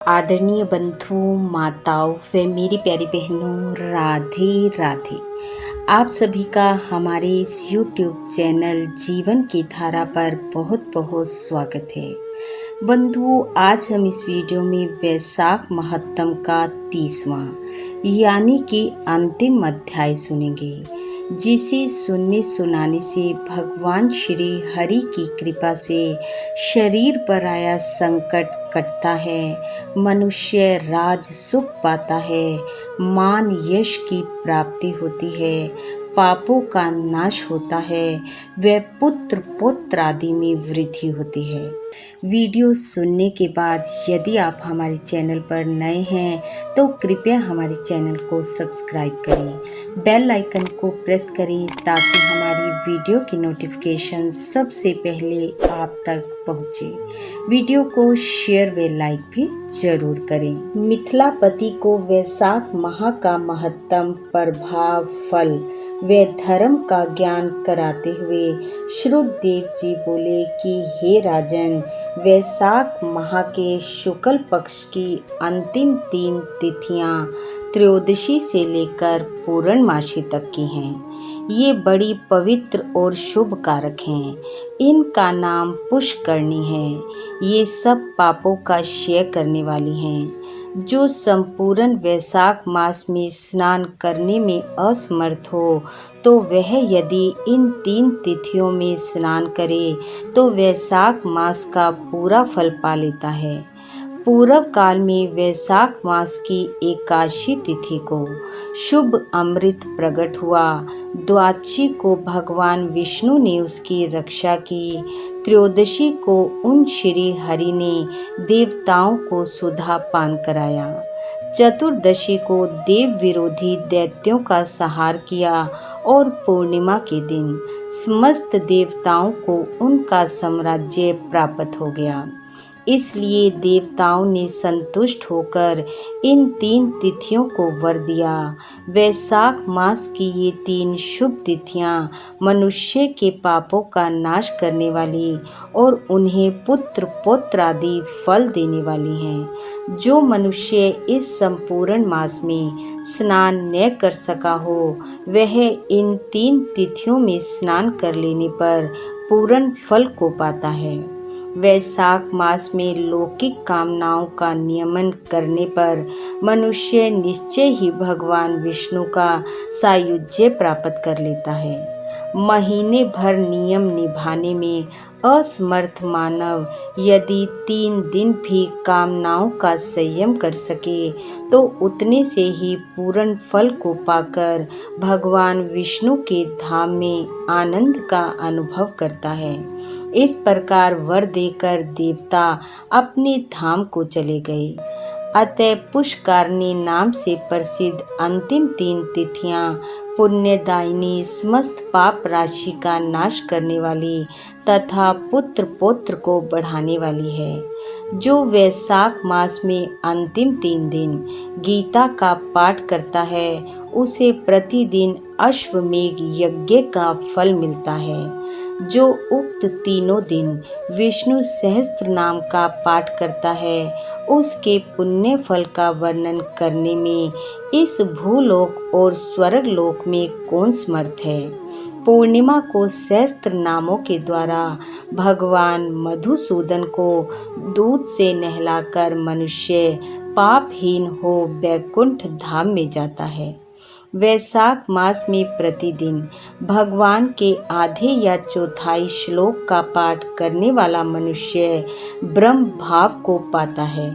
आदरणीय बंधु माताओं व मेरी प्यारी बहनों, राधे राधे। आप सभी का हमारे इस YouTube चैनल जीवन की धारा पर बहुत बहुत स्वागत है। बंधुओं, आज हम इस वीडियो में वैशाख महत्तम का 30वां यानी कि अंतिम अध्याय सुनेंगे, जिसे सुनने सुनाने से भगवान श्री हरि की कृपा से शरीर पर आया संकट कटता है, मनुष्य राज सुख पाता है, मान यश की प्राप्ति होती है, पापों का नाश होता है, व पुत्र पौत्र आदि में वृद्धि होती है। वीडियो सुनने के बाद यदि आप हमारे चैनल पर नए हैं तो कृपया हमारे चैनल को सब्सक्राइब करें, बेल आइकन को प्रेस करें ताकि हमारी वीडियो की नोटिफिकेशन सबसे पहले आप तक पहुंचे। वीडियो को शेयर व लाइक भी जरूर करें। मिथिलापति को वैशाख माह का महत्तम प्रभाव फल व धर्म का ज्ञान कराते हुए श्रुतदेव जी बोले कि हे राजन, वैशाख माह के शुक्ल पक्ष की अंतिम 3 तिथियां त्रयोदशी से लेकर पूर्णमासी तक की हैं। ये बड़ी पवित्र और शुभ कारक हैं। इनका नाम पुष्करणी है। ये सब पापों का क्षय करने वाली हैं। जो संपूर्ण वैशाख मास में स्नान करने में असमर्थ हो तो वह यदि इन 3 तिथियों में स्नान करे तो वैशाख मास का पूरा फल पा लेता है। पूर्व काल में वैशाख मास की एकादशी तिथि को शुभ अमृत प्रकट हुआ। द्वादशी को भगवान विष्णु ने उसकी रक्षा की। त्रयोदशी को उन श्री हरि ने देवताओं को सुधा पान कराया। चतुर्दशी को देव विरोधी दैत्यों का संहार किया और पूर्णिमा के दिन समस्त देवताओं को उनका साम्राज्य प्राप्त हो गया। इसलिए देवताओं ने संतुष्ट होकर इन 3 तिथियों को वर दिया। वैशाख मास की ये 3 शुभ तिथियां मनुष्य के पापों का नाश करने वाली और उन्हें पुत्र पौत्र आदि फल देने वाली हैं। जो मनुष्य इस संपूर्ण मास में स्नान न कर सका हो वह इन 3 तिथियों में स्नान कर लेने पर पूर्ण फल को पाता है। वैशाख मास में लौकिक कामनाओं का नियमन करने पर मनुष्य निश्चय ही भगवान विष्णु का सायुज्य प्राप्त कर लेता है। महीने भर नियम निभाने में असमर्थ मानव यदि 3 दिन भी कामनाओं का संयम कर सके तो उतने से ही पूर्ण फल को पाकर भगवान विष्णु के धाम में आनंद का अनुभव करता है। इस प्रकार वर देकर देवता अपने धाम को चले गए। अतः पुष्करणी नाम से प्रसिद्ध अंतिम 3 तिथियां पुण्यदायिनी, समस्त पाप राशि का नाश करने वाली तथा पुत्र पौत्र को बढ़ाने वाली है। जो वैशाख मास में अंतिम 3 दिन गीता का पाठ करता है उसे प्रतिदिन अश्वमेघ यज्ञ का फल मिलता है। जो उक्त तीनों दिन विष्णु सहस्त्र नाम का पाठ करता है उसके पुण्य फल का वर्णन करने में इस भूलोक और स्वर्ग लोक में कौन समर्थ है। पूर्णिमा को सहस्त्र नामों के द्वारा भगवान मधुसूदन को दूध से नहलाकर मनुष्य पापहीन हो वैकुंठ धाम में जाता है। वैशाख मास में प्रतिदिन भगवान के आधे या चौथाई श्लोक का पाठ करने वाला मनुष्य ब्रह्म भाव को पाता है।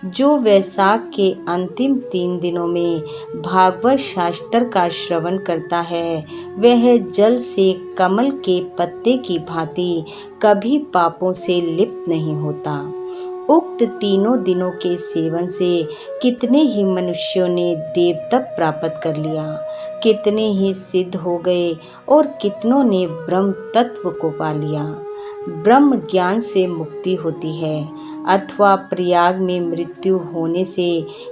जो वैशाख के अंतिम 3 दिनों में भागवत शास्त्र का श्रवण करता है वह जल से कमल के पत्ते की भांति कभी पापों से लिप्त नहीं होता। उक्त तीनों दिनों के सेवन से कितने ही मनुष्यों ने देवत्व प्राप्त कर लिया, कितने ही सिद्ध हो गए और कितनों ने ब्रह्म तत्व को पा लिया। ब्रह्म ज्ञान से मुक्ति होती है अथवा प्रयाग में मृत्यु होने से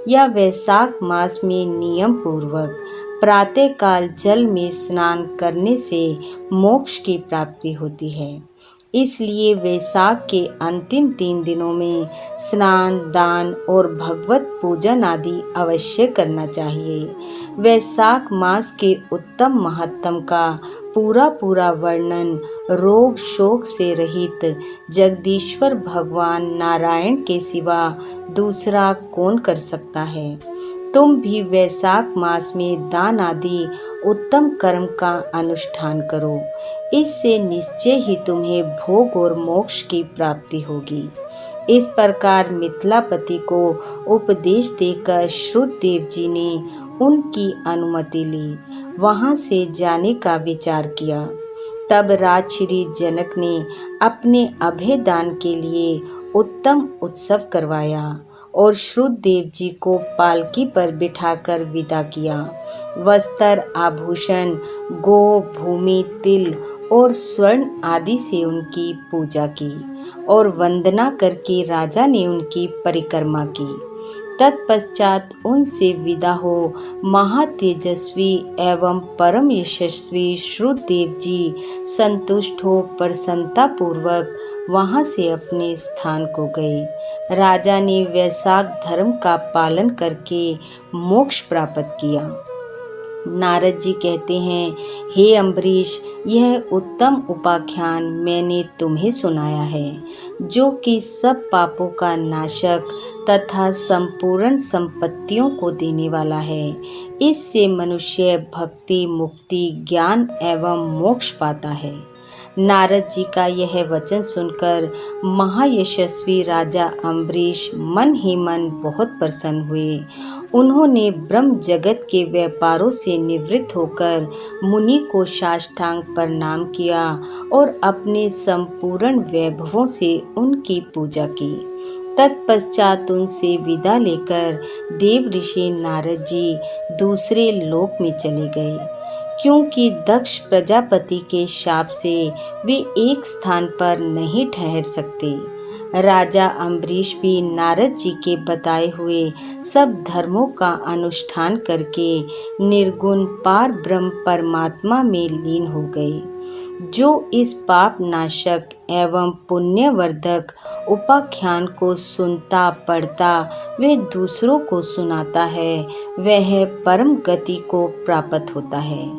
या वैशाख मास में नियम पूर्वक प्रातः काल जल में स्नान करने से मोक्ष की प्राप्ति होती है। इसलिए वैशाख के अंतिम 3 दिनों में स्नान, दान और भगवत पूजन आदि अवश्य करना चाहिए। वैशाख मास के उत्तम महत्तम का पूरा वर्णन रोग शोक से रहित जगदीश्वर भगवान नारायण के सिवा दूसरा कौन कर सकता है। तुम भी वैशाख मास में दान आदि उत्तम कर्म का अनुष्ठान करो। इससे निश्चय ही तुम्हें भोग और मोक्ष की प्राप्ति होगी। इस प्रकार मिथिलापति को उपदेश देकर श्रुतदेव जी ने उनकी अनुमति ली, वहां से जाने का विचार किया। तब राजश्री जनक ने अपने अभय दान के लिए उत्तम उत्सव करवाया और श्रुतदेव जी को पालकी पर बिठाकर विदा किया। वस्त्र, आभूषण, गो, भूमि, तिल और स्वर्ण आदि से उनकी पूजा की और वंदना करके राजा ने उनकी परिक्रमा की। तत्पश्चात उनसे विदा हो महातेजस्वी एवं परम यशस्वी श्रुतदेव जी संतुष्ट हो प्रसन्नता पूर्वक वहां से अपने स्थान को गए। राजा ने वैशाख धर्म का पालन करके मोक्ष प्राप्त किया। नारद जी कहते हैं, हे अम्बरीश, यह उत्तम उपाख्यान मैंने तुम्हें सुनाया है, जो कि सब पापों का नाशक तथा संपूर्ण संपत्तियों को देने वाला है। इससे मनुष्य भक्ति, मुक्ति, ज्ञान एवं मोक्ष पाता है। नारद जी का यह वचन सुनकर महायशस्वी राजा अम्बरीश मन ही मन बहुत प्रसन्न हुए। उन्होंने ब्रह्म जगत के व्यापारों से निवृत्त होकर मुनि को साष्टांग प्रणाम किया और अपने संपूर्ण वैभवों से उनकी पूजा की। तत्पश्चात उनसे विदा लेकर देव ऋषि नारद जी दूसरे लोक में चले गए, क्योंकि दक्ष प्रजापति के शाप से वे एक स्थान पर नहीं ठहर सकते। राजा अम्बरीश भी नारद जी के बताए हुए सब धर्मों का अनुष्ठान करके निर्गुण पार ब्रह्म परमात्मा में लीन हो गए। जो इस पाप नाशक एवं पुण्यवर्धक उपाख्यान को सुनता, पढ़ता व दूसरों को सुनाता है, वह परम गति को प्राप्त होता है।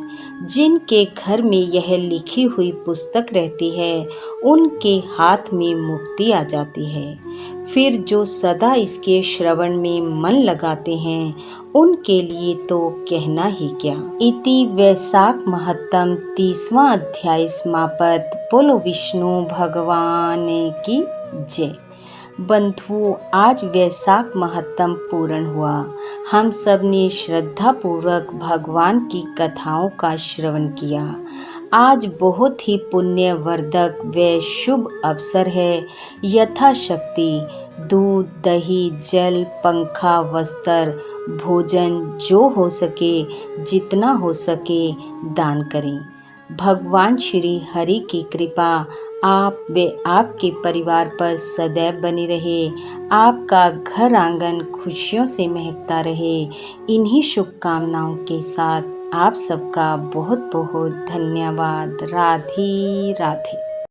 जिनके घर में यह लिखी हुई पुस्तक रहती है, उनके हाथ में मुक्ति आ जाती है। फिर जो सदा इसके श्रवण में मन लगाते हैं, उनके लिए तो कहना ही क्या। इति वैशाख महत्तम 30वां अध्याय समाप्त। बोलो विष्णु भगवान की जय। बंधुओं, आज वैशाख महत्तम पूर्ण हुआ। हम सब ने श्रद्धा पूर्वक भगवान की कथाओं का श्रवण किया। आज बहुत ही पुण्यवर्धक व शुभ अवसर है। यथाशक्ति दूध, दही, जल, पंखा, वस्त्र, भोजन जो हो सके, जितना हो सके दान करें। भगवान श्री हरि की कृपा आप व आपके परिवार पर सदैव बनी रहे। आपका घर आंगन खुशियों से महकता रहे। इन्हीं शुभकामनाओं के साथ आप सबका बहुत बहुत धन्यवाद। राधे राधे।